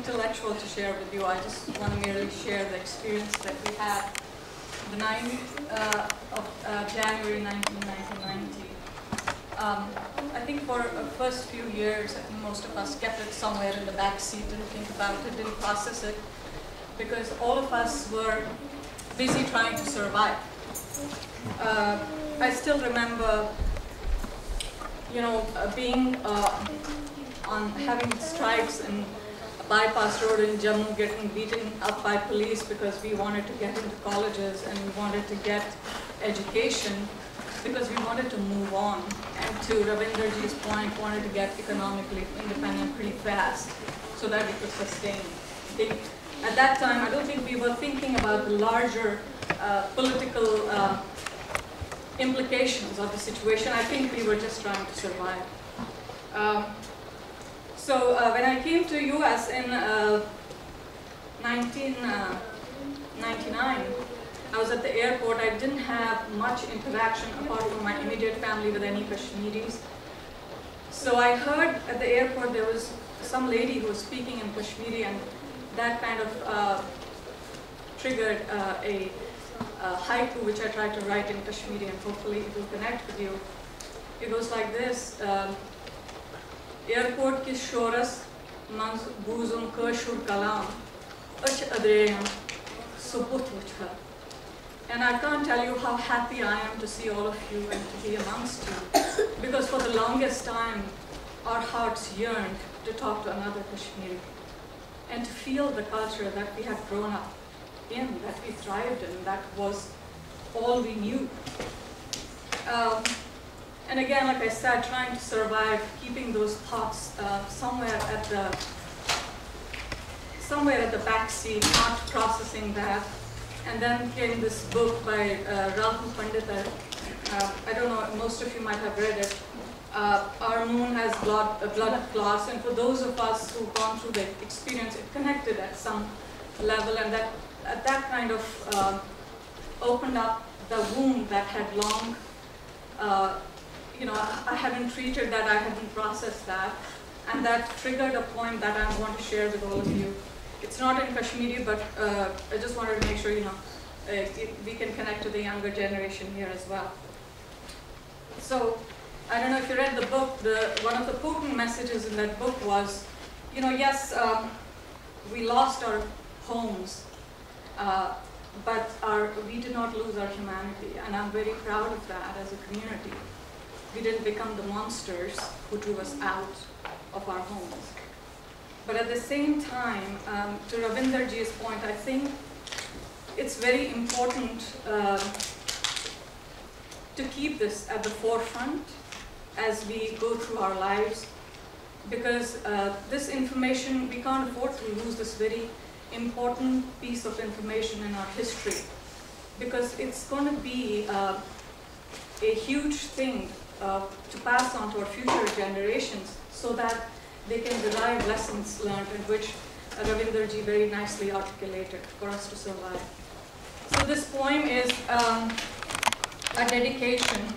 intellectual to share with you. I just want to merely share the experience that we had the 9th of January 1990. I think for the first few years, I think most of us kept it somewhere in the back seat, didn't think about it, didn't process it, because all of us were busy trying to survive. I still remember, being having strikes in a bypass road in Jammu, getting beaten up by police because we wanted to get into colleges and we wanted to get education because we wanted to move on. And to Ravinderji's point, wanted to get economically independent pretty fast so that we could sustain. At that time, I don't think we were thinking about the larger political implications of the situation. I think we were just trying to survive. So when I came to US in 1999, I was at the airport. I didn't have much interaction apart from my immediate family with any Kashmiris. So I heard at the airport there was some lady who was speaking in Kashmiri, and that kind of triggered a haiku which I tried to write in Kashmiri, and hopefully it will connect with you. It goes like this: Airport ki shoras manz buzum kashur kalam uch adreyam subut wuchha. And I can't tell you how happy I am to see all of you and to be amongst you, because for the longest time our hearts yearned to talk to another Kashmiri and to feel the culture that we had grown up in, that we thrived in, that was all we knew. And again, like I said, trying to survive, keeping those thoughts somewhere at the back seat, not processing that. And then came this book by Rahul Pandita. I don't know, most of you might have read it. Our Moon Has Blood Clots, and for those of us who've gone through the experience, it connected at some level, and that kind of opened up the wound that had long, I hadn't treated that, I hadn't processed that, and that triggered a poem that I want to share with all of you. It's not in Kashmiri, but I just wanted to make sure, we can connect to the younger generation here as well. So, I don't know if you read the book, one of the potent messages in that book was, yes, we lost our homes, but we did not lose our humanity, and I'm very proud of that as a community. We didn't become the monsters who drew us out of our homes. But at the same time, to Ravinderji's point, I think it's very important to keep this at the forefront as we go through our lives, because this information, we can't afford to lose this very important piece of information in our history, because it's going to be a huge thing to pass on to our future generations so that they can derive lessons learned, in which Ravinderji very nicely articulated for us to survive. So this poem is a dedication